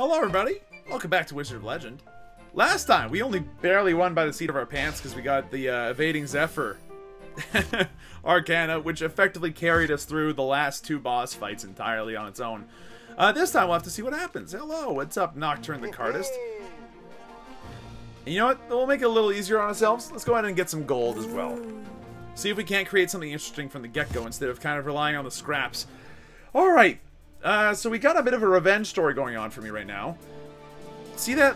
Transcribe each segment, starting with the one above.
Hello everybody, welcome back to Wizard of Legend. Last time, we only barely won by the seat of our pants because we got the Evading Zephyr Arcana, which effectively carried us through the last two boss fights entirely on its own. This time we'll have to see what happens. Hello, what's up, Nocturne the Cardist? And you know what, we'll make it a little easier on ourselves. Let's go ahead and get some gold as well. See if we can't create something interesting from the get-go instead of kind of relying on the scraps. Alright, so we got a bit of a revenge story going on for me right now. See that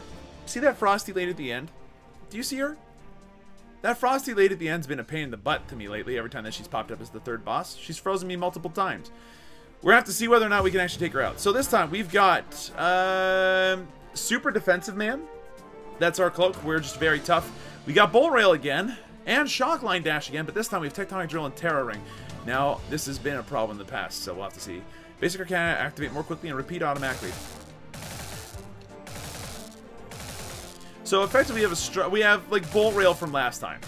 Frosty lady at the end? Do you see her? That Frosty lady at the end's been a pain in the butt to me lately every time that she's popped up as the third boss. She's frozen me multiple times. We're gonna have to see whether or not we can actually take her out. So this time we've got Super Defensive Man. That's our cloak. We're just very tough. We got Bull Rail again. And Shock Line Dash again, but this time we have Tectonic Drill and Terra Ring. Now, this has been a problem in the past, so we'll have to see. Basic Arcana, activate more quickly and repeat automatically. So effectively we have like Bolt Rail from last time.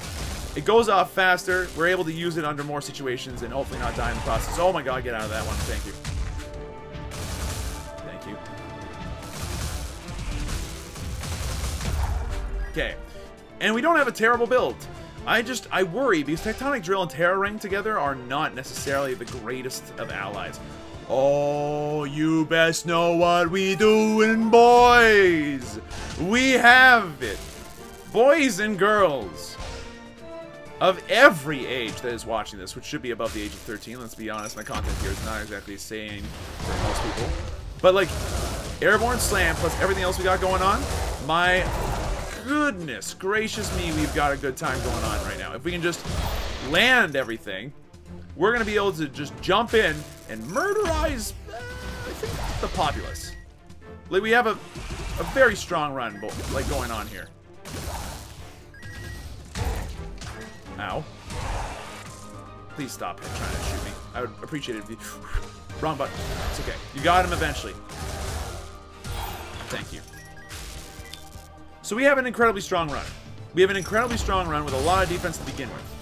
It goes off faster, we're able to use it under more situations and hopefully not die in the process. Oh my god, get out of that one, thank you. Thank you. Okay. And we don't have a terrible build. I worry because Tectonic Drill and Terra Ring together are not necessarily the greatest of allies. Oh, you best know what we doing, boys! We have it! Boys and girls of every age that is watching this, which should be above the age of 13, let's be honest, my content here is not exactly sane for most people. But like, Airborne Slam plus everything else we got going on, my goodness gracious me, we've got a good time going on right now. If we can just land everything, we're going to be able to just jump in and murderize, I think, the populace. Like, we have a very strong run like going on here. Ow. Please stop trying to shoot me. I would appreciate it if you... Wrong button. It's okay. You got him eventually. Thank you. So we have an incredibly strong run. We have an incredibly strong run with a lot of defense to begin with.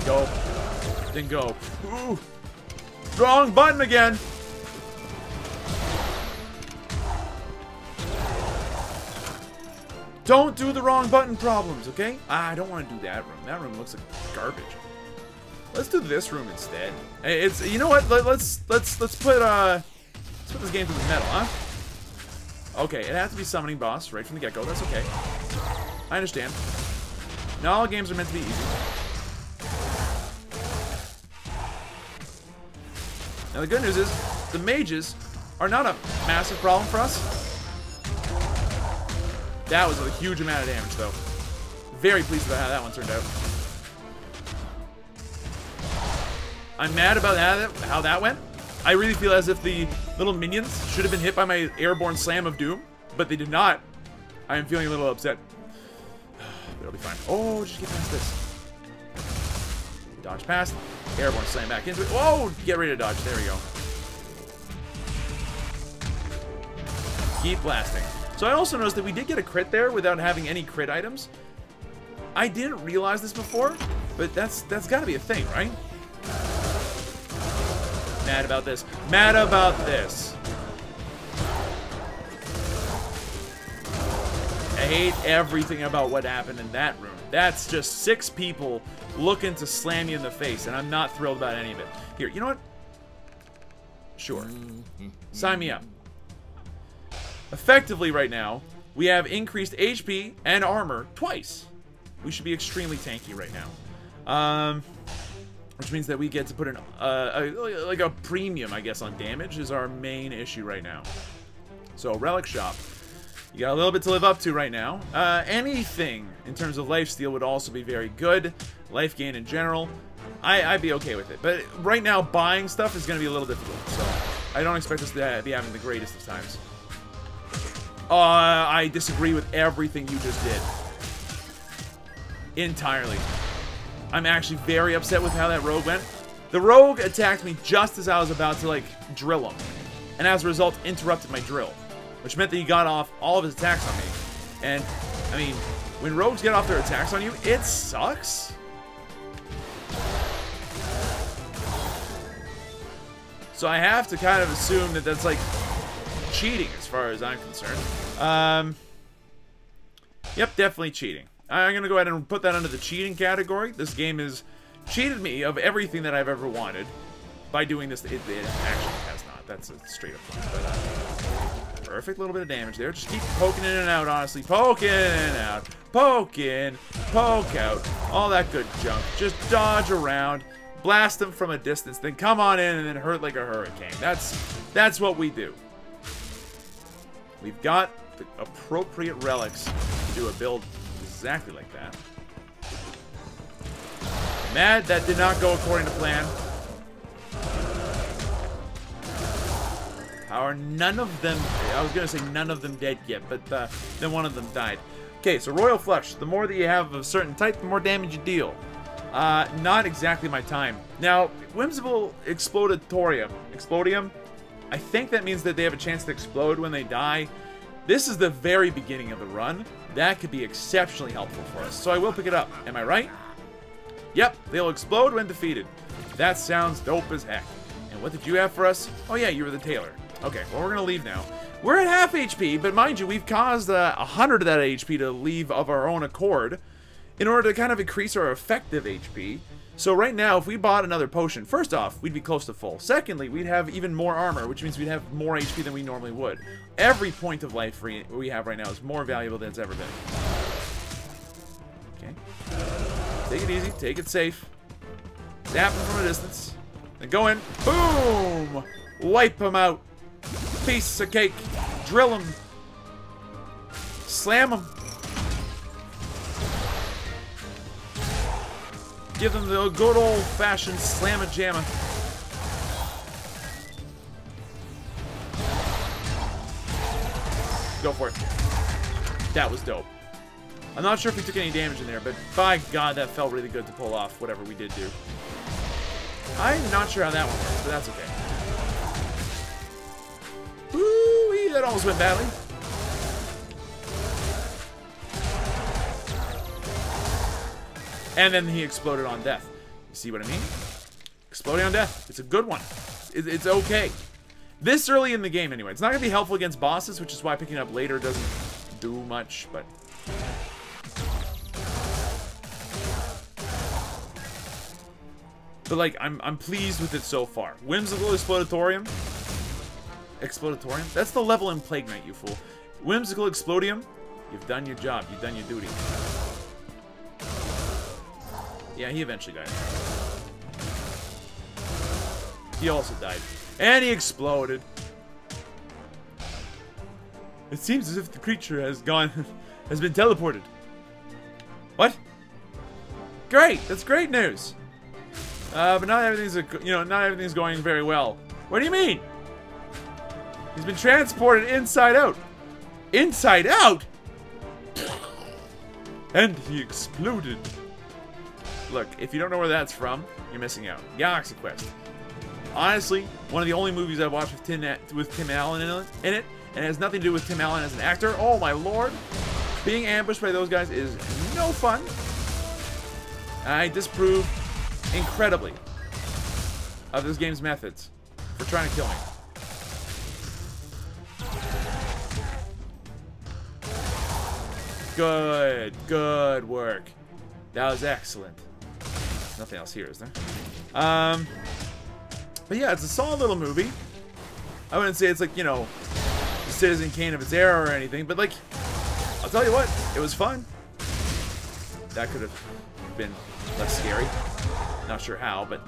Go. Then go. Ooh. Wrong button again. Don't do the wrong button problems, okay? I don't want to do that room. That room looks like garbage. Let's do this room instead. It's, you know what? Let's put this game through the metal, huh? Okay, it has to be summoning boss right from the get-go. That's okay. I understand. Not all games are meant to be easy. Now the good news is, the mages are not a massive problem for us. That was a huge amount of damage, though. Very pleased about how that one turned out. I'm mad about how that went. I really feel as if the little minions should have been hit by my Airborne Slam of Doom, but they did not. I am feeling a little upset. But it'll be fine. Oh, just get past this. Dodge past. Airborne Slam back into it. Whoa! Get ready to dodge. There we go. Keep blasting. So I also noticed that we did get a crit there without having any crit items. I didn't realize this before, but that's got to be a thing, right? Mad about this. Mad about this. I hate everything about what happened in that room. That's just 6 people looking to slam you in the face, and I'm not thrilled about any of it. Here, you know what? Sure. Sign me up. Effectively, right now, we have increased HP and armor twice. We should be extremely tanky right now. Which means that we get to put in like a premium, I guess, on damage is our main issue right now. So, Relic Shop. You got a little bit to live up to right now. Anything in terms of lifesteal would also be very good. Life gain in general, I'd be okay with it. But right now, buying stuff is going to be a little difficult. So, I don't expect us to be having the greatest of times. I disagree with everything you just did. Entirely. I'm actually very upset with how that rogue went. The rogue attacked me just as I was about to, like, drill him. And as a result, interrupted my drill. Which meant that he got off all of his attacks on me. And, I mean, when rogues get off their attacks on you, it sucks. So I have to kind of assume that that's like cheating as far as I'm concerned. Yep, definitely cheating. I'm going to go ahead and put that under the cheating category. This game has cheated me of everything that I've ever wanted by doing this. It actually has not. That's a straight up but, perfect little bit of damage there. Just keep poking in and out, honestly. Poking in and out. Poking. Poke out. All that good junk. Just dodge around. Blast them from a distance. Then come on in and then hurt like a hurricane. That's what we do. We've got the appropriate relics to do a build exactly like that. Mad that did not go according to plan. How are none of them... I was going to say none of them dead yet, but then one of them died. Okay, so Royal Flush. The more that you have of a certain type, the more damage you deal. Not exactly my time. Now, Whimsical Explodium, I think that means that they have a chance to explode when they die. This is the very beginning of the run. That could be exceptionally helpful for us. So I will pick it up. Am I right? Yep, they'll explode when defeated. That sounds dope as heck. And what did you have for us? Oh yeah, you were the tailor. Okay, well we're gonna leave now. We're at half HP, but mind you, we've caused 100 of that HP to leave of our own accord in order to kind of increase our effective HP. So right now, if we bought another potion, first off, we'd be close to full. Secondly, we'd have even more armor, which means we'd have more HP than we normally would. Every point of life we have right now is more valuable than it's ever been. Okay. Take it easy. Take it safe. Zap him from a distance. Then go in. Boom! Wipe him out. Piece of cake. Drill him. Slam him. Give them the good old-fashioned slam-a-jamma. Go for it. That was dope. I'm not sure if we took any damage in there, but by God, that felt really good to pull off whatever we did do. I'm not sure how that one works, but that's okay. Ooh, that almost went badly. And then he exploded on death. You see what I mean? Exploding on death. It's a good one. It's okay. This early in the game, anyway. It's not going to be helpful against bosses, which is why picking it up later doesn't do much, but... But, like, I'm pleased with it so far. Whimsical Explodatorium. Explodatorium? That's the level in Plague Knight, you fool. Whimsical Explodium. You've done your job. You've done your duty. Yeah, he eventually died. He also died. And he exploded. It seems as if the creature has been teleported. What? Great! That's great news! But not everything's going very well. What do you mean? He's been transported inside out. Inside out? And he exploded. Look, if you don't know where that's from, you're missing out. Galaxy Quest. Honestly, one of the only movies I've watched with Tim Allen in it, and it has nothing to do with Tim Allen as an actor. Oh my lord. Being ambushed by those guys is no fun. I disapprove incredibly of this game's methods for trying to kill me. Good work. That was excellent. Nothing else here, is there? But yeah, it's a solid little movie. I wouldn't say it's like, you know, Citizen Kane of its era or anything, but like, I'll tell you what, it was fun. That could have been less scary. Not sure how, but...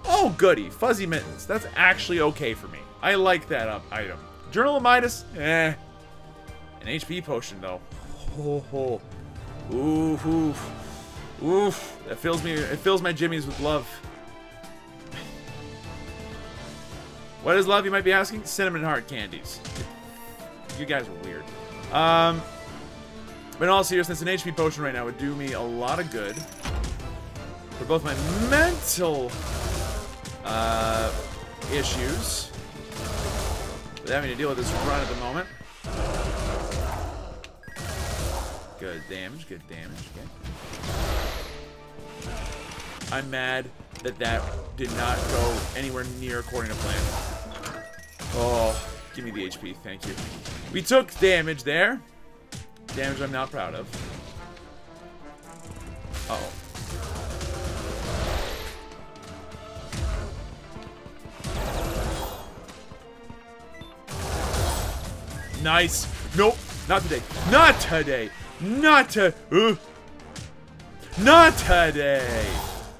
Oh, goody. Fuzzy Mittens. That's actually okay for me. I like that item. Journal of Midas? Eh. An HP potion, though. Oh. Oof, oof. Oof. That fills me. It fills my jimmies with love. What is love, you might be asking? Cinnamon heart candies. You guys are weird. But in all seriousness, an HP potion right now would do me a lot of good. For both my mental issues with having to deal with this run at the moment. Good damage, good damage. Okay. I'm mad that that did not go anywhere near according to plan. Oh, give me the HP, thank you. We took damage there. Damage I'm not proud of. Uh-oh. Nice. Nope. Not today. Not today. Not today.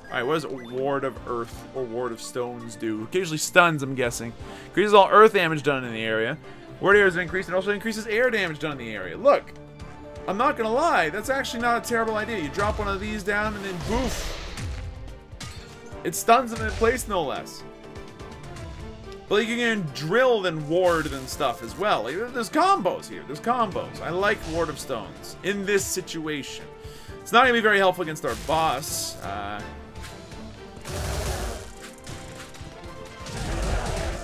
Alright, what does Ward of Earth or Ward of Stones do? Occasionally stuns, I'm guessing. Increases all earth damage done in the area. Ward area is increased and also increases air damage done in the area. Look. I'm not gonna lie. That's actually not a terrible idea. You drop one of these down and then boof. It stuns them in place, no less. But you can drill and ward and stuff as well. Like, there's combos here. There's combos. I like Ward of Stones in this situation. It's not going to be very helpful against our boss.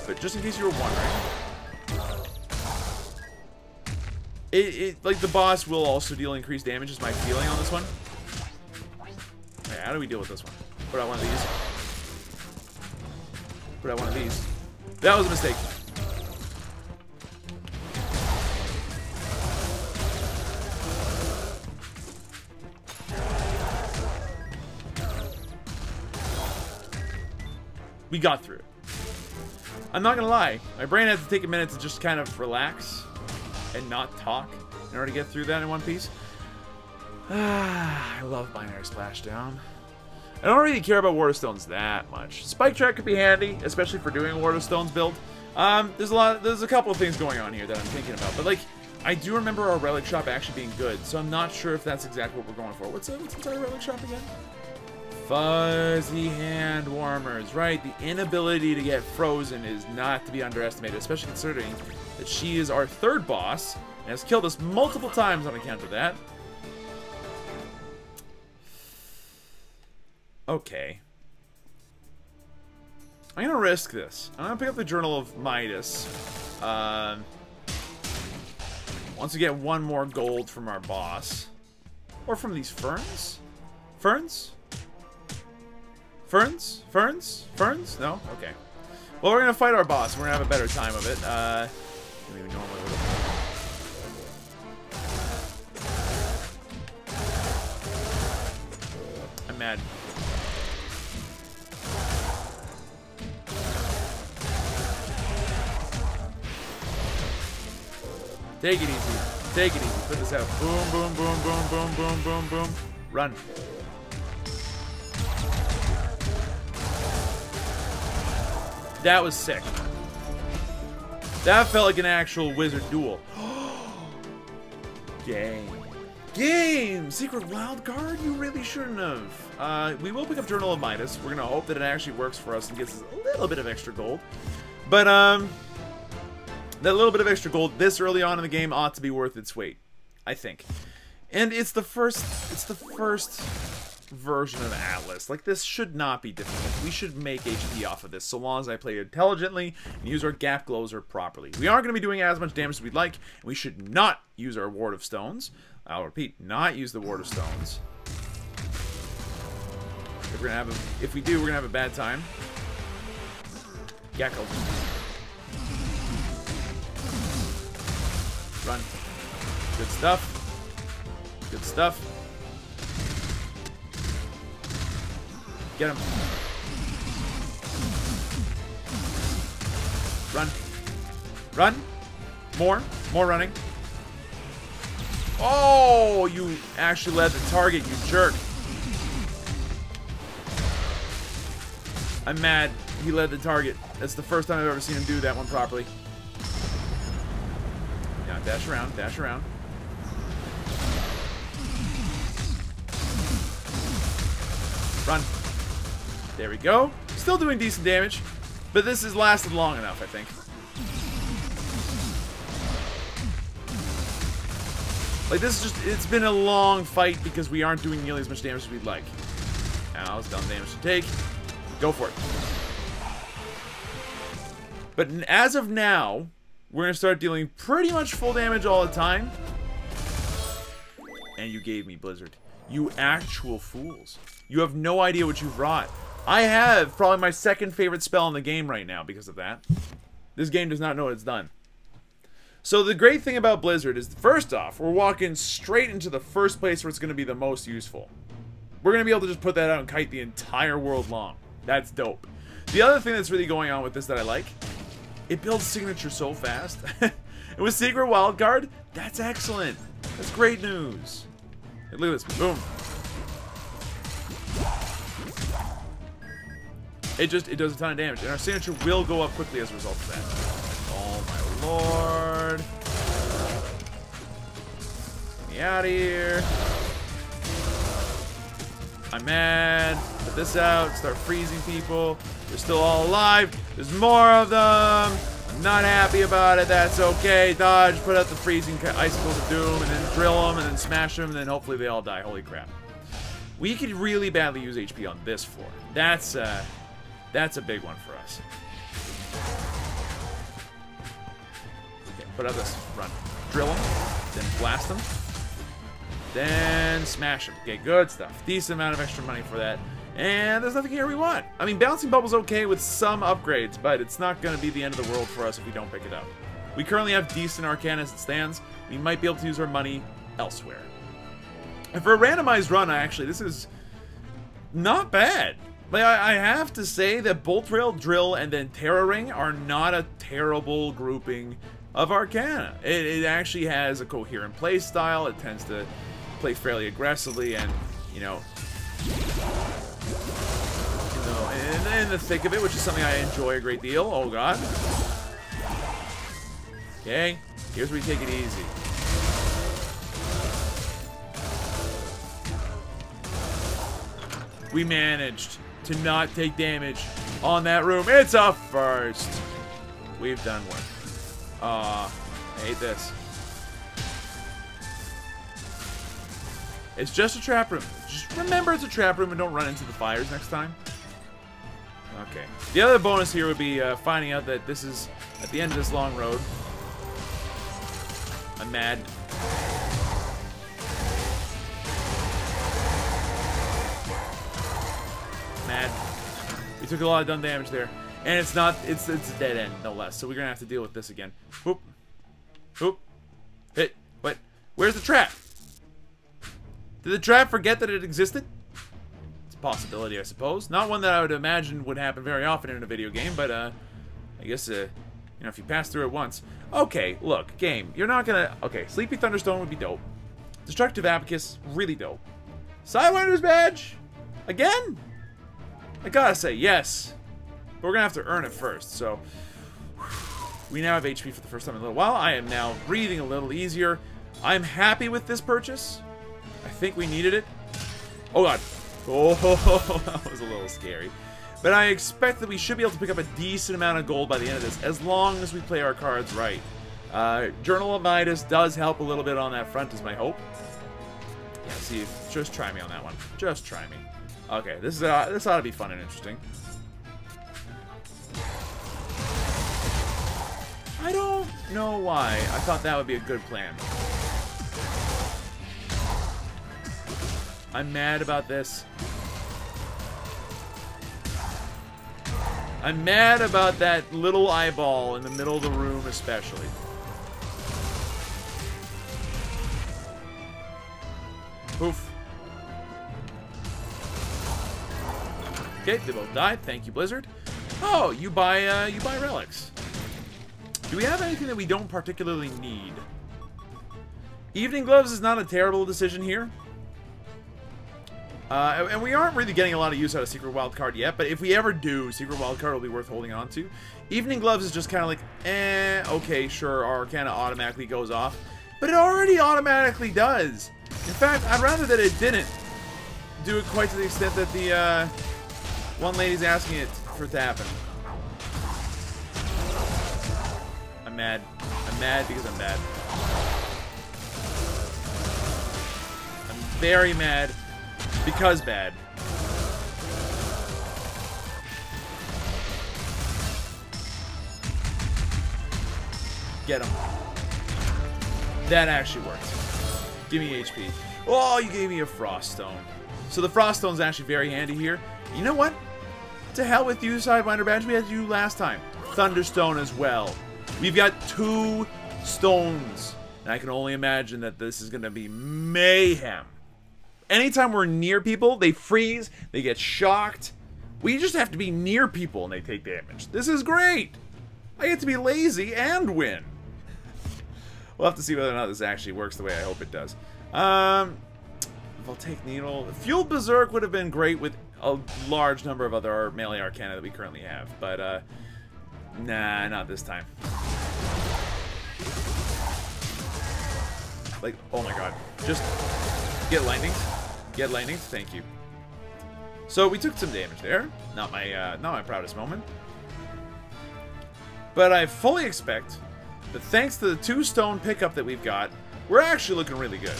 But just in case you were wondering, like the boss will also deal increased damage. Is my feeling on this one. Okay, how do we deal with this one? Put out one of these. Put out one of these. That was a mistake. We got through it. I'm not gonna lie. My brain had to take a minute to just kind of relax and not talk in order to get through that in one piece. I love binary splashdown. I don't really care about Ward of Stones that much. Spike Track could be handy, especially for doing a Ward of Stones build. There's a couple of things going on here that I'm thinking about, but like, I do remember our relic shop actually being good, so I'm not sure if that's exactly what we're going for. What's our relic shop again? Fuzzy hand warmers, right? The inability to get frozen is not to be underestimated, especially considering that she is our third boss and has killed us multiple times on account of that. Okay. I'm gonna risk this. I'm gonna pick up the Journal of Midas. Once we get one more gold from our boss. Or from these ferns? Ferns? Ferns? Ferns? Ferns? No? Okay. Well, we're gonna fight our boss. We're gonna have a better time of it. Maybe normally would have. I'm mad. Take it easy. Take it easy. Put this out. Boom, boom, boom, boom, boom, boom, boom, boom. Run. That was sick. That felt like an actual wizard duel. Game. Game! Secret wild card? You really shouldn't have. We will pick up Journal of Midas. We're gonna hope that it actually works for us and gets us a little bit of extra gold. But, that little bit of extra gold this early on in the game ought to be worth its weight, I think. And it's the first version of Atlas. Like, this should not be difficult. We should make HP off of this, so long as I play intelligently and use our gap closer properly. We aren't going to be doing as much damage as we'd like, and we should not use our Ward of Stones. I'll repeat, not use the Ward of Stones. If we do, we're gonna have a bad time. Gap closer. Run. Good stuff. Good stuff. Get him. Run. Run. More. More running. Oh, you actually led the target, you jerk. I'm mad. He led the target. That's the first time I've ever seen him do that one properly. Now dash around, dash around. Run. There we go. Still doing decent damage, but this has lasted long enough, I think. Like, this is just, it's been a long fight because we aren't doing nearly as much damage as we'd like. Now, it's dumb damage to take. Go for it. But as of now, we're going to start dealing pretty much full damage all the time. And you gave me Blizzard. You actual fools. You have no idea what you've wrought. I have probably my second favorite spell in the game right now because of that. This game does not know what it's done. So the great thing about Blizzard is, first off, we're walking straight into the first place where it's going to be the most useful. We're going to be able to just put that out and kite the entire world long. That's dope. The other thing that's really going on with this that I like, it builds signature so fast. And with Secret Wildcard, that's excellent. That's great news. Hey, look at this. Boom. It does a ton of damage. And our signature will go up quickly as a result of that. Oh my lord. Get me out of here. I'm mad. Put this out. Start freezing people. They're still all alive. There's more of them. I'm not happy about it. That's okay. Dodge. Put out the freezing icicles of doom. And then drill them. And then smash them. And then hopefully they all die. Holy crap. We could really badly use HP on this floor. That's a big one for us. Okay, put out this run. Drill them. Then blast them. Then smash them. Okay, good stuff. Decent amount of extra money for that. And there's nothing here we want. I mean, Bouncing Bubble's okay with some upgrades, but it's not going to be the end of the world for us if we don't pick it up. We currently have decent Arcana as it stands. We might be able to use our money elsewhere. And for a randomized run, this is not bad. Like, I have to say that Bolt Rail, Drill, and then Terra Ring are not a terrible grouping of Arcana. It actually has a coherent play style. It tends to play fairly aggressively, and in the thick of it, which is something I enjoy a great deal. Oh god. Okay, here's where we take it easy. We managed to not take damage on that room. It's a first. We've done work. I hate this. It's just a trap room. Just remember it's a trap room and don't run into the fires next time. Okay. The other bonus here would be finding out that this is at the end of this long road. I'm mad. Mad. We took a lot of done damage there. And it's a dead end, no less. So we're gonna have to deal with this again. Whoop. Whoop. Hit. What? Where's the trap? Did the trap forget that it existed? It's a possibility, I suppose. Not one that I would imagine would happen very often in a video game, but I guess if you pass through it once. Okay, look, game. You're not gonna. Okay, Sleepy Thunderstone would be dope. Destructive Abacus, really dope. Sidewinder's Badge? Again? I gotta say, yes. But we're gonna have to earn it first, so. We now have HP for the first time in a little while. I am now breathing a little easier. I'm happy with this purchase. I think we needed it. Oh god. Oh, that was a little scary. But I expect that we should be able to pick up a decent amount of gold by the end of this, as long as we play our cards right. Journal of Midas does help a little bit on that front, is my hope. Yeah, see, just try me on that one. Just try me. Okay, this ought to be fun and interesting. I don't know why. I thought that would be a good plan. I'm mad about this. I'm mad about that little eyeball in the middle of the room, especially. Poof. Okay, they both died. Thank you, Blizzard. Oh, you buy relics. Do we have anything that we don't particularly need? Evening Gloves is not a terrible decision here. And we aren't really getting a lot of use out of Secret Wildcard yet, but if we ever do, Secret Wildcard will be worth holding on to. Evening Gloves is just kind of like, okay, sure, our Arcana automatically goes off. But it already automatically does. In fact, I'd rather that it didn't do it quite to the extent that the one lady's asking it for it to happen. I'm mad. I'm mad because I'm mad. I'm very mad because bad. Get him. That actually worked. Give me HP. Oh, you gave me a Frost Stone. So the Frost Stone's actually very handy here. You know what? To hell with you, Sidewinder Badge. We had to do last time. Thunderstone as well. We've got 2 stones. And I can only imagine that this is going to be mayhem. Anytime we're near people, they freeze, they get shocked. We just have to be near people and they take damage. This is great. I get to be lazy and win. We'll have to see whether or not this actually works the way I hope it does. Voltaic Needle. Fuel Berserk would have been great with a large number of other melee arcana that we currently have. But, nah, not this time. Like, oh my god. Just get lightning. Get lightning. Thank you. So we took some damage there. Not my proudest moment. But I fully expect that thanks to the 2 stone pickup that we've got, we're actually looking really good.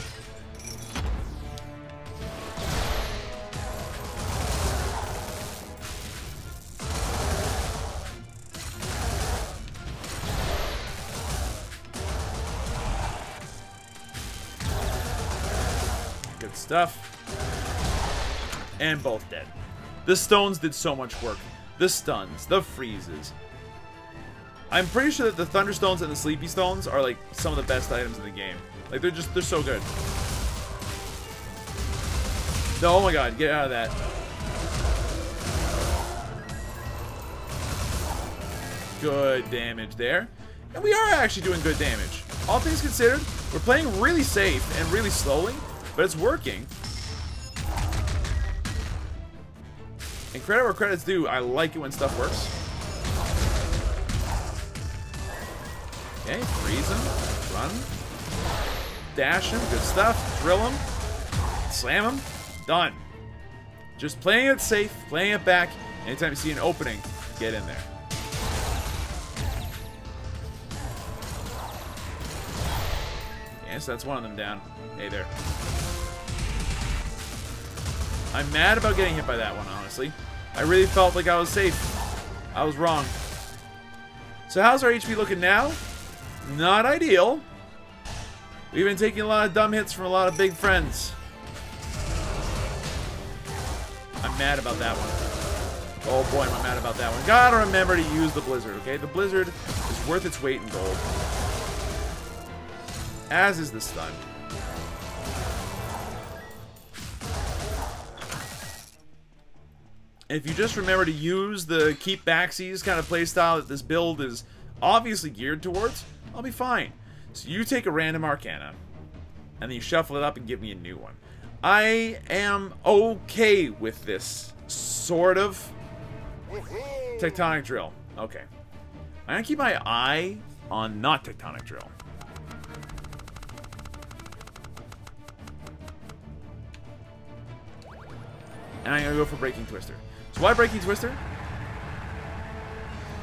Good stuff. And both dead. The stones did so much work. The stuns, the freezes. I'm pretty sure that the Thunderstones and the Sleepy Stones are like some of the best items in the game. Like they're so good. No, oh my god, get out of that. Good damage there. And we are actually doing good damage. All things considered, we're playing really safe and really slowly, but it's working. And credit where credit's due, I like it when stuff works. Okay, freeze him, run, dash him, good stuff, drill him, slam him, done. Just playing it safe, playing it back. Anytime you see an opening, get in there. Okay, so that's one of them down. Hey there. I'm mad about getting hit by that one, honestly. I really felt like I was safe. I was wrong. So how's our HP looking now? Not ideal. We've been taking a lot of dumb hits from a lot of big friends. I'm mad about that one. Oh boy, am I mad about that one. Gotta remember to use the Blizzard, okay? The Blizzard is worth its weight in gold. As is the stun. If you just remember to use the keep backsies kind of playstyle that this build is obviously geared towards, I'll be fine. So you take a random arcana, and then you shuffle it up and give me a new one. I am okay with this sort of Tectonic Drill. Okay. I'm gonna keep my eye on not Tectonic Drill. And I'm gonna go for Breaking Twister. So why Breaking Twister?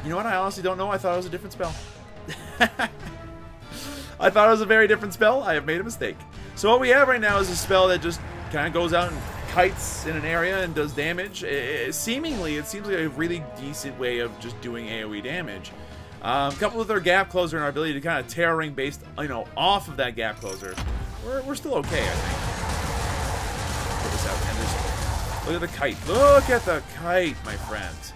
You know what? I honestly don't know. I thought it was a different spell. I thought it was a very different spell. I have made a mistake. So what we have right now is a spell that just kind of goes out and kites in an area and does damage. Seemingly, it seems like a really decent way of just doing AoE damage. Coupled with our gap closer and our ability to kind of tear ring based, you know, off of that gap closer, we're still okay, I think. Put this out, and there's... Look at the kite. Look at the kite, my friends.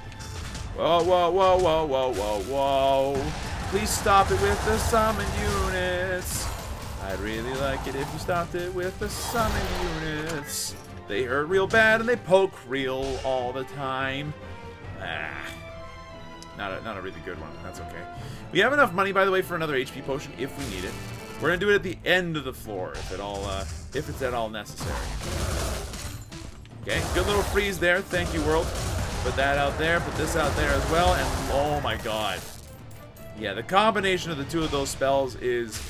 Whoa, whoa, whoa, whoa, whoa, whoa, whoa. Please stop it with the summon units. I'd really like it if you stopped it with the summon units. They hurt real bad and they poke real all the time. Not a really good one. That's okay. We have enough money, by the way, for another HP potion if we need it. We're gonna do it at the end of the floor, if it's at all necessary. Okay, good little freeze there. Thank you, world. Put that out there. Put this out there as well. And oh my god. Yeah, the combination of the two of those spells is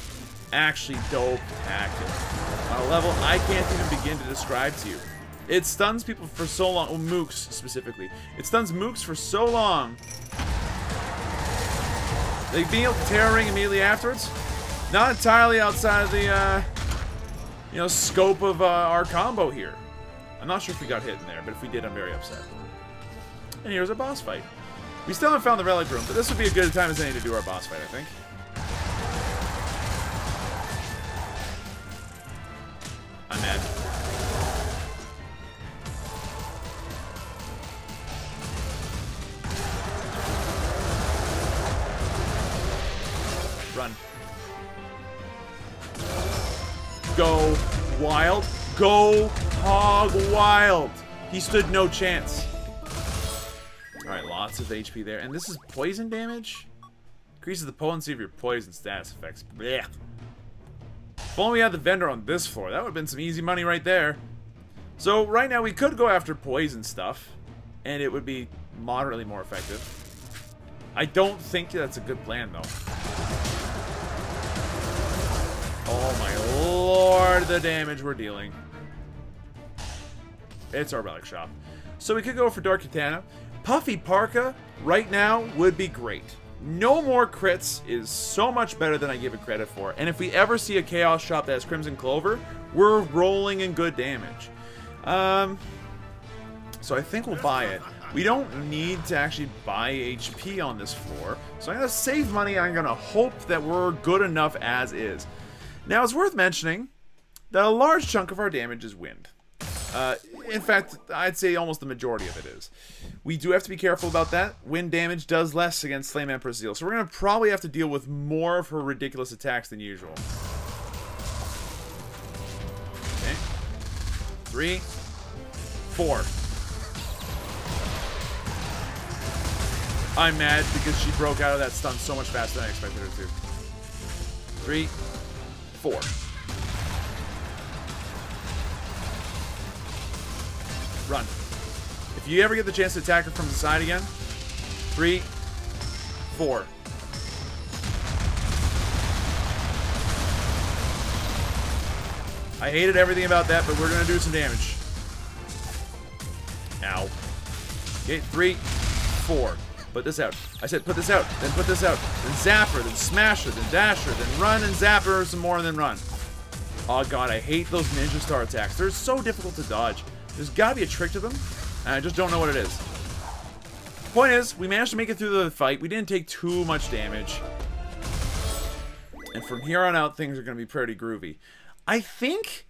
actually dope-tacular. On a level I can't even begin to describe to you. It stuns people for so long. Oh, mooks specifically. It stuns mooks for so long. Like being able to tear a ring immediately afterwards. Not entirely outside of the, you know, scope of our combo here. I'm not sure if we got hit in there, but if we did, I'm very upset. And here's our boss fight. We still haven't found the relic room, but this would be a good time as any to do our boss fight, I think. I'm mad. Run. Go wild. Go hog wild. He stood no chance. Alright, lots of HP there. And this is poison damage? Increases the potency of your poison status effects. Blech. If only we had the vendor on this floor, that would have been some easy money right there. So right now we could go after poison stuff, and it would be moderately more effective. I don't think that's a good plan though. Oh my lord, the damage we're dealing. It's our relic shop. So we could go for Dark Katana. Puffy Parka right now would be great. No more crits is so much better than I give it credit for. And if we ever see a Chaos shop that has Crimson Clover, we're rolling in good damage. So I think we'll buy it. We don't need to actually buy HP on this floor. So I'm going to save money. I'm going to hope that we're good enough as is. Now, it's worth mentioning that a large chunk of our damage is wind. In fact, I'd say almost the majority of it is. We do have to be careful about that. Wind damage does less against Flame Empress Zeal, so we're going to probably have to deal with more of her ridiculous attacks than usual. Okay. 3, 4. I'm mad because she broke out of that stun so much faster than I expected her to. 3, 4. Run. If you ever get the chance to attack her from the side again, 3, 4. I hated everything about that, but we're going to do some damage. Ow. Okay, 3, 4. Put this out. I said put this out, then put this out, then zap her, then smash her, then dash her, then run and zap her some more, and then run. Oh god, I hate those ninja star attacks. They're so difficult to dodge. There's gotta be a trick to them, and I just don't know what it is. Point is, we managed to make it through the fight. We didn't take too much damage. And from here on out, things are gonna be pretty groovy. I think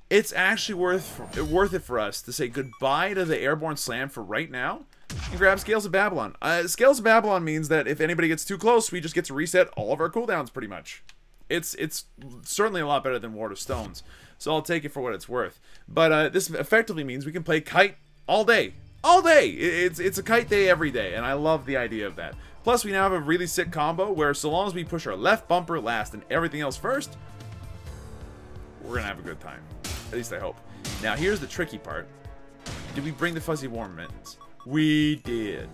it's actually worth it for us to say goodbye to the Airborne Slam for right now and grab Scales of Babylon. Scales of Babylon means that if anybody gets too close, we just get to reset all of our cooldowns pretty much. It's certainly a lot better than Ward of Stones, so I'll take it for what it's worth. But this effectively means we can play Kite all day. All day! It's a Kite day every day, and I love the idea of that. Plus, we now have a really sick combo where so long as we push our left bumper last and everything else first, we're gonna have a good time. At least I hope. Now, here's the tricky part. Did we bring the Fuzzy Warm Mittens? We did.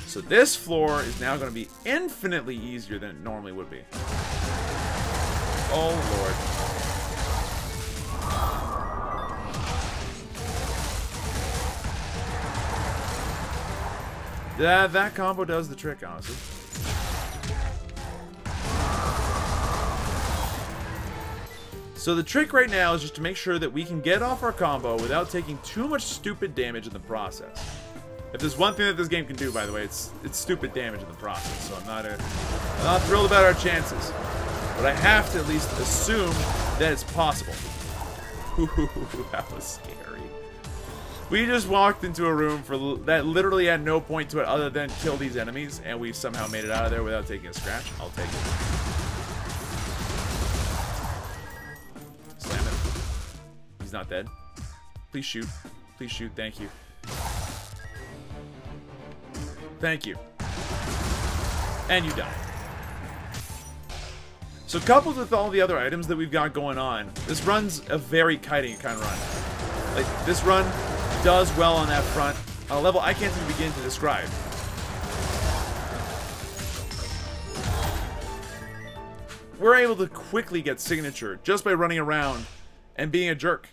So this floor is now going to be infinitely easier than it normally would be. Oh, Lord. That combo does the trick, honestly. So the trick right now is just to make sure that we can get off our combo without taking too much stupid damage in the process. If there's one thing that this game can do, by the way, it's stupid damage in the process. So I'm not thrilled about our chances. But I have to at least assume that it's possible. That was scary. We just walked into a room that literally had no point to it other than kill these enemies, and we somehow made it out of there without taking a scratch. I'll take it. Slam it. He's not dead. Please shoot. Please shoot. Thank you. Thank you. And you die. So coupled with all the other items that we've got going on, this run's a very kiting kind of run. Like, this run does well on that front on a level I can't even begin to describe. We're able to quickly get signature just by running around and being a jerk.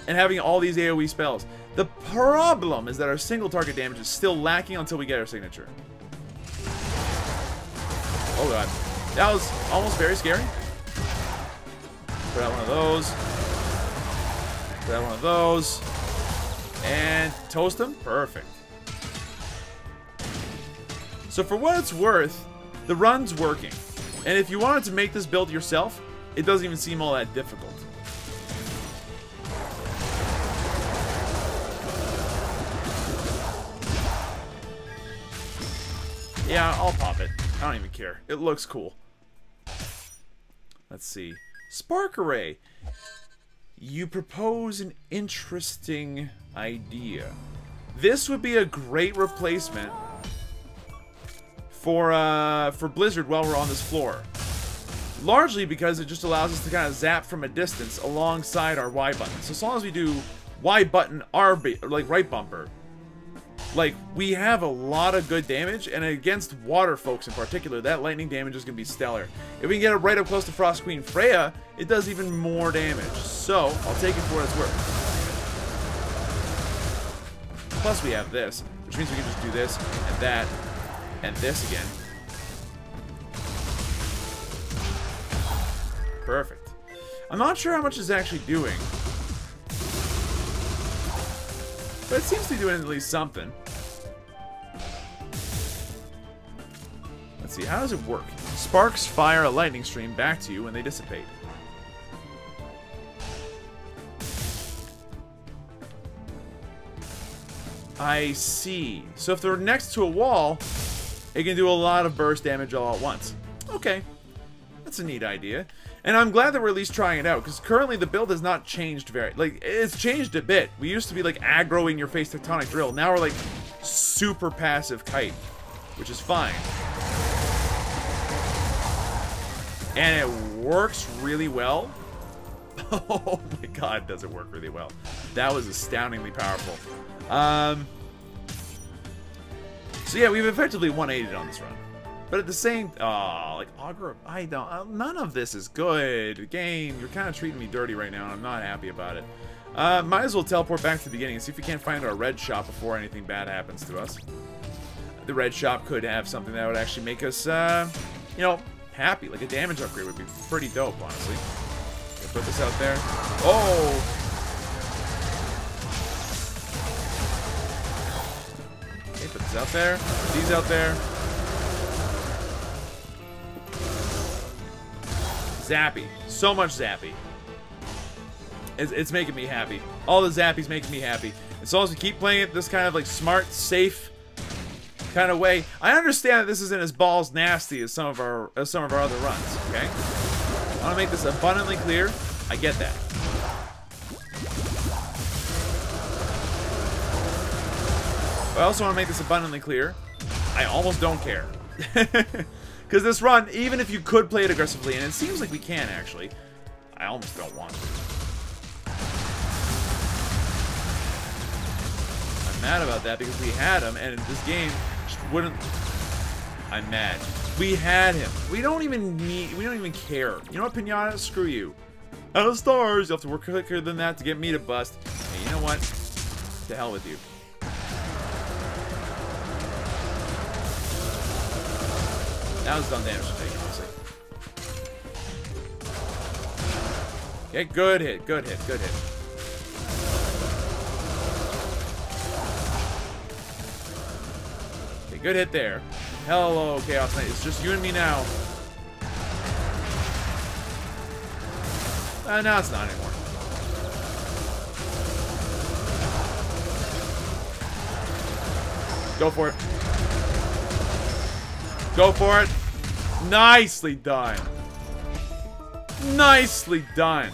And having all these AoE spells. The problem is that our single target damage is still lacking until we get our signature. Oh god. That was almost very scary. Put out one of those. Put out one of those. And toast them. Perfect. So for what it's worth, the run's working. And if you wanted to make this build yourself, it doesn't even seem all that difficult. Yeah, I'll pop it. I don't even care. It looks cool. Let's see. Spark Array. You propose an interesting idea. This would be a great replacement for Blizzard while we're on this floor. Largely because it just allows us to kind of zap from a distance alongside our Y button. So as long as we do Y button, like right bumper, like, we have a lot of good damage, and against water folks in particular, that lightning damage is going to be stellar. If we can get it right up close to Frost Queen Freya, it does even more damage. So, I'll take it for what it's worth. Plus we have this, which means we can just do this, and that, and this again. Perfect. I'm not sure how much it's actually doing, but it seems to be doing at least something. Let's see, how does it work? Sparks fire a lightning stream back to you when they dissipate. I see. So if they're next to a wall, it can do a lot of burst damage all at once. Okay. That's a neat idea. And I'm glad that we're at least trying it out, because currently the build has not changed very... Like, it's changed a bit. We used to be, like, aggroing your face tectonic drill. Now we're, like, super passive kite, which is fine. And it works really well. Oh my god, does it work really well. That was astoundingly powerful. So yeah, we've effectively 180'd on this run. But at the same... Oh, like, Augur... I don't... none of this is good. Game, you're kind of treating me dirty right now, and I'm not happy about it. Might as well teleport back to the beginning and see if we can't find our red shop before anything bad happens to us. The red shop could have something that would actually make us, you know, happy. Like a damage upgrade would be pretty dope, honestly. Put this out there. Oh! Okay, put this out there. Put these out there. Zappy. So much Zappy. It's making me happy. All the Zappy's making me happy. As long as we keep playing it this kind of like smart, safe kind of way. I understand that this isn't as balls nasty as some of our other runs, okay? I want to make this abundantly clear. I get that. But I also want to make this abundantly clear. I almost don't care. Because this run, even if you could play it aggressively, and it seems like we can actually, I almost don't want to. I'm mad about that because we had him, and this game just wouldn't... I'm mad. We had him. We don't even care. You know what, Pinata? Screw you. Out of stars. You'll have to work quicker than that to get me to bust. Hey, you know what? To hell with you. That was dumb damage to take, honestly. Okay, good hit, good hit, good hit. Okay, good hit there. Hello, Chaos Knight. It's just you and me now. No, it's not anymore. Go for it. Go for it. Nicely done. Nicely done.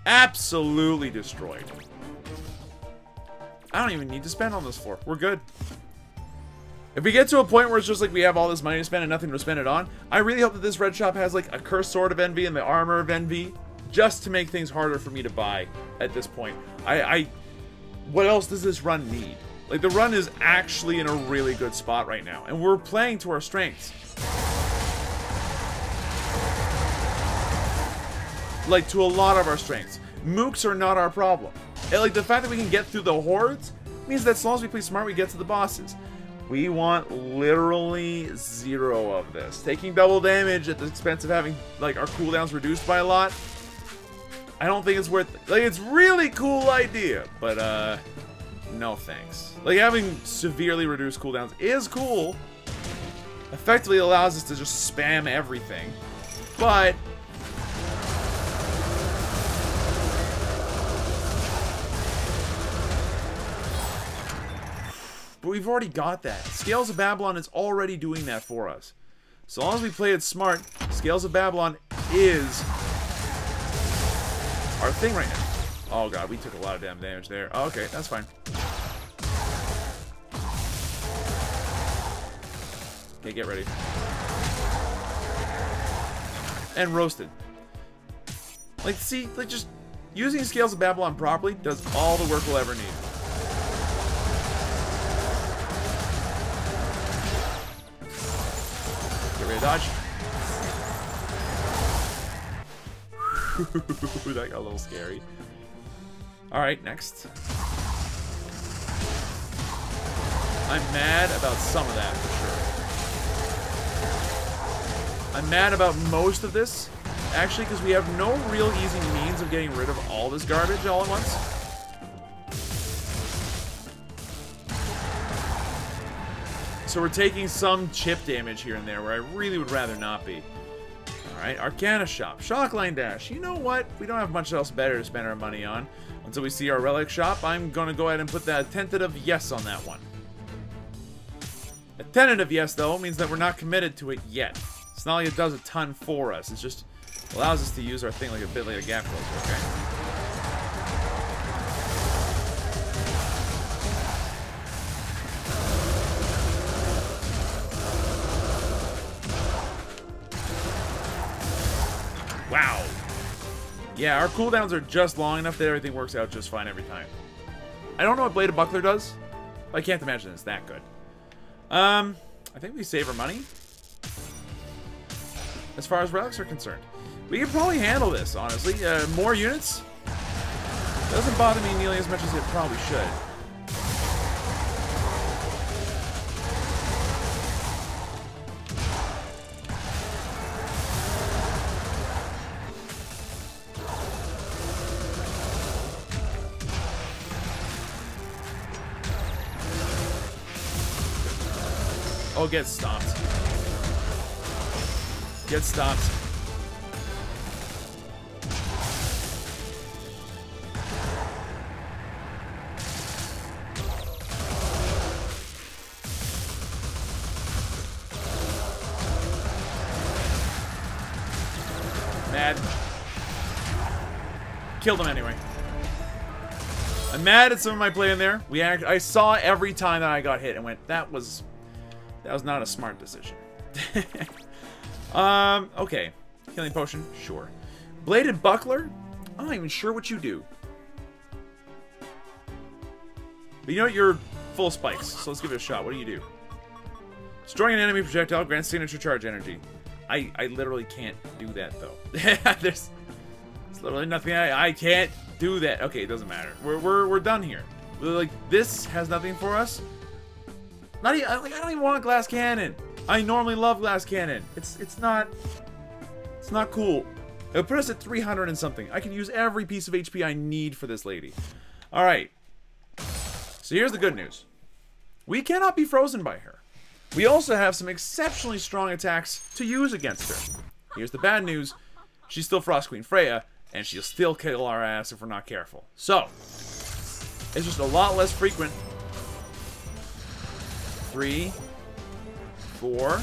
Absolutely destroyed. I don't even need to spend on this floor. We're good. If we get to a point where it's just like we have all this money to spend and nothing to spend it on, I really hope that this red shop has like a Cursed Sword of Envy and the Armor of Envy, just to make things harder for me to buy at this point. What else does this run need? Like, the run is actually in a really good spot right now, and we're playing to our strengths. Like, to a lot of our strengths. Mooks are not our problem. And, like, the fact that we can get through the hordes means that as long as we play smart, we get to the bosses. We want literally 0 of this. Taking double damage at the expense of having, like, our cooldowns reduced by a lot, I don't think it's worth it. Like, it's really cool idea, but, no thanks. Like, having severely reduced cooldowns is cool. Effectively allows us to just spam everything. But we've already got that. Scales of Babylon is already doing that for us. So long as we play it smart, Scales of Babylon is our thing right now. Oh god, we took a lot of damn damage there. Oh, okay, that's fine. Okay, get ready. And roasted. Like, see, like, just using Scales of Babylon properly does all the work we'll ever need. Get ready to dodge. That got a little scary. Alright, next. I'm mad about some of that, for sure. I'm mad about most of this, actually, because we have no real easy means of getting rid of all this garbage all at once. So we're taking some chip damage here and there, where I really would rather not be. Alright, Arcana Shop. Shockline Dash. You know what? We don't have much else better to spend our money on. Until we see our Relic Shop, I'm going to go ahead and put that tentative yes on that one. A tentative yes, though, means that we're not committed to it yet. It's not like it does a ton for us. It just allows us to use our thing like a bit like a gap closer, okay? Wow. Yeah, our cooldowns are just long enough that everything works out just fine every time. I don't know what Blade of Buckler does. I can't imagine it's that good. I think we save our money. As far as relics are concerned. We can probably handle this, honestly. More units doesn't bother me nearly as much as it probably should. Oh, get stomped. Get stopped. Mad. Killed him anyway. I'm mad at some of my play in there. I saw every time that I got hit and went, that was not a smart decision. Okay. Healing potion, sure. Bladed Buckler? I'm not even sure what you do. But you know what? You're full spikes, so let's give it a shot. What do you do? Destroying an enemy projectile grants signature charge energy. I literally can't do that, though. There's literally nothing I can't do that. Okay, it doesn't matter. We're done here. Like, this has nothing for us. Not even, like, I don't even want a glass cannon. I normally love glass cannon. It's not cool. It'll put us at 300 and something. I can use every piece of HP I need for this lady. All right. So here's the good news. We cannot be frozen by her. We also have some exceptionally strong attacks to use against her. Here's the bad news. She's still Frost Queen Freya, and she'll still kill our ass if we're not careful. So, it's just a lot less frequent. 3, 4,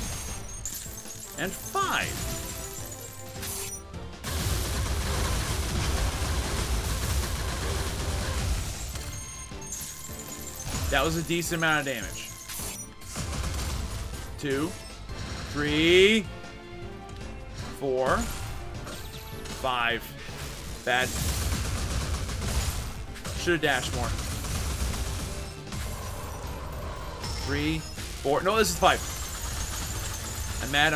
and 5. That was a decent amount of damage. 2, 3, 4, 5. Bad. Should have dashed more. 3, 4. No, this is 5. I'm mad.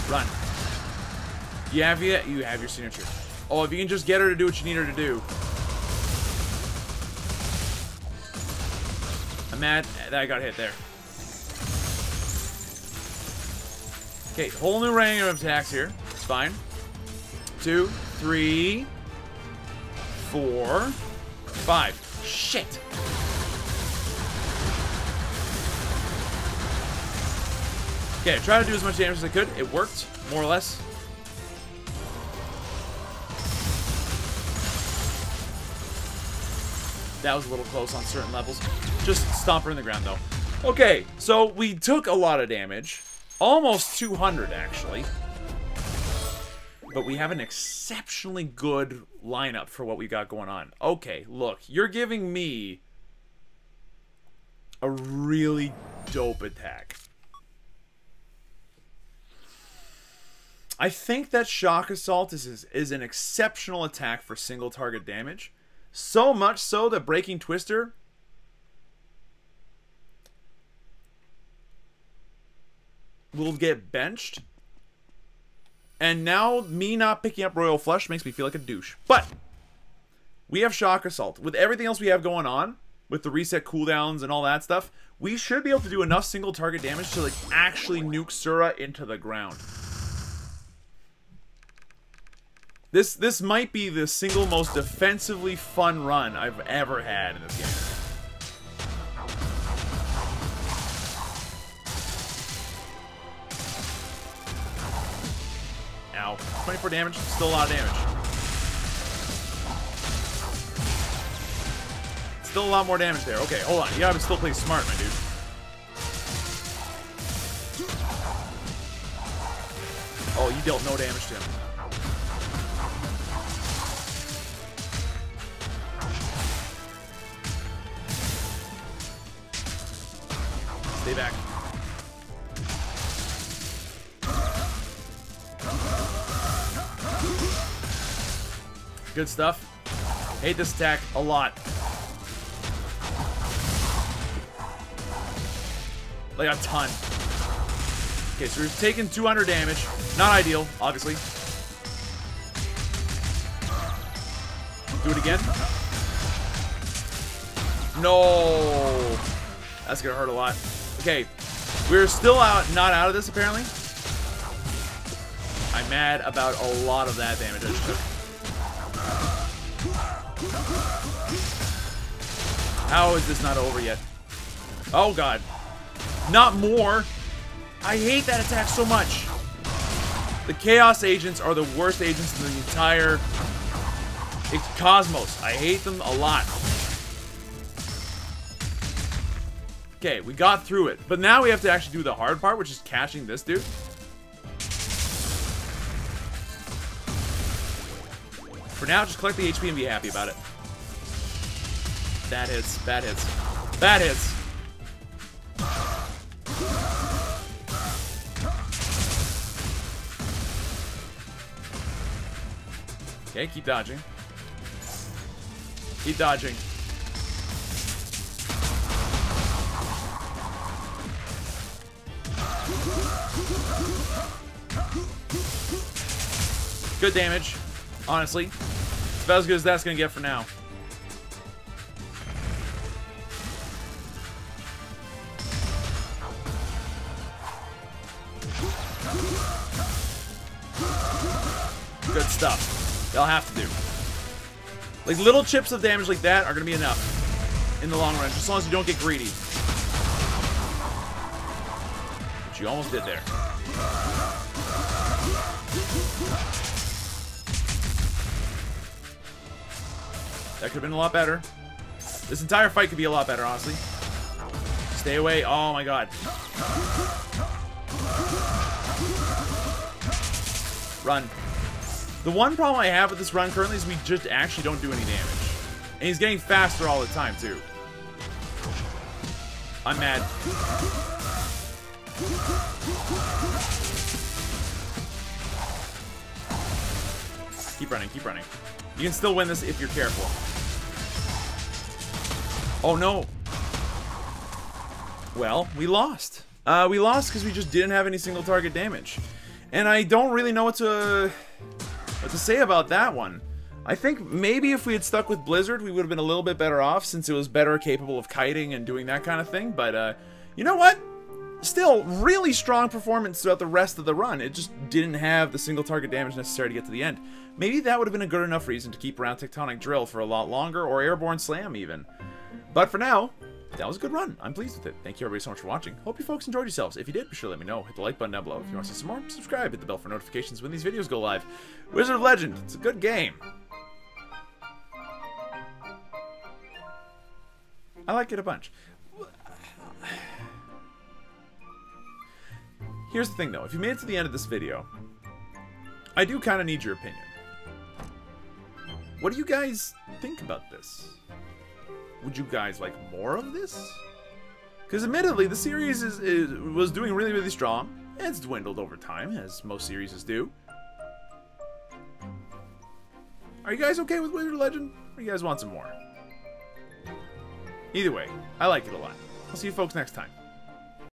Run. You have your signature. Oh, if you can just get her to do what you need her to do. I'm mad that I got hit there. Okay, whole new range of attacks here. It's fine. 2, 3, 4, 5. Shit. Okay, I tried to do as much damage as I could. It worked, more or less. That was a little close on certain levels. Just stomp her in the ground, though. Okay, so we took a lot of damage. Almost 200, actually. But we have an exceptionally good lineup for what we got going on. Okay, look. You're giving me a really dope attack. I think that Shock Assault is an exceptional attack for single target damage. So much so that Breaking Twister will get benched. And now me not picking up Royal Flush makes me feel like a douche. But we have Shock Assault. With everything else we have going on, with the reset cooldowns and all that stuff, we should be able to do enough single target damage to like actually nuke Sura into the ground. This might be the single most defensively fun run I've ever had in this game. Ow. 24 damage, still a lot of damage. Still a lot more damage there. Okay, hold on. You gotta still play smart, my dude. Oh, you dealt no damage to him. Stay back. Good stuff. Hate this attack a lot. Like a ton. Okay, so we've taken 200 damage. Not ideal, obviously. Do it again. No. That's gonna hurt a lot. Okay, we're still not out of this apparently. I'm mad about a lot of that damage I just took. How is this not over yet? Oh god. Not more. I hate that attack so much. The Chaos agents are the worst agents in the entire cosmos. I hate them a lot. Okay, we got through it. But now we have to actually do the hard part, which is catching this dude. For now, just collect the HP and be happy about it. Bad hits, bad hits, bad hits. Okay, keep dodging. Keep dodging. Good damage, honestly. It's about as good as that's gonna get for now. Good stuff. They'll have to do. Like, little chips of damage like that are gonna be enough in the long run, just as long as you don't get greedy. Which you almost did there. That could have been a lot better. This entire fight could be a lot better, honestly. Stay away. Oh my god. Run. The one problem I have with this run currently is we just actually don't do any damage. And he's getting faster all the time, too. I'm mad. Keep running, keep running. You can still win this if you're careful. Oh, no. Well, we lost. We lost because we just didn't have any single target damage. And I don't really know what to say about that one. I think maybe if we had stuck with Blizzard, we would have been a little bit better off since it was better capable of kiting and doing that kind of thing. But, you know what? Still, really strong performance throughout the rest of the run. It just didn't have the single target damage necessary to get to the end. Maybe that would have been a good enough reason to keep around Tectonic Drill for a lot longer, or Airborne Slam even. But for now, that was a good run. I'm pleased with it. Thank you everybody so much for watching. Hope you folks enjoyed yourselves. If you did, be sure to let me know. Hit the like button down below. If you want to see some more, subscribe. Hit the bell for notifications when these videos go live. Wizard of Legend. It's a good game. I like it a bunch. Here's the thing, though. If you made it to the end of this video, I do kind of need your opinion. What do you guys think about this? Would you guys like more of this? Because admittedly, the series was doing really, really strong. And it's dwindled over time, as most series do. Are you guys okay with Wizard Legend? Or you guys want some more? Either way, I like it a lot. I'll see you folks next time.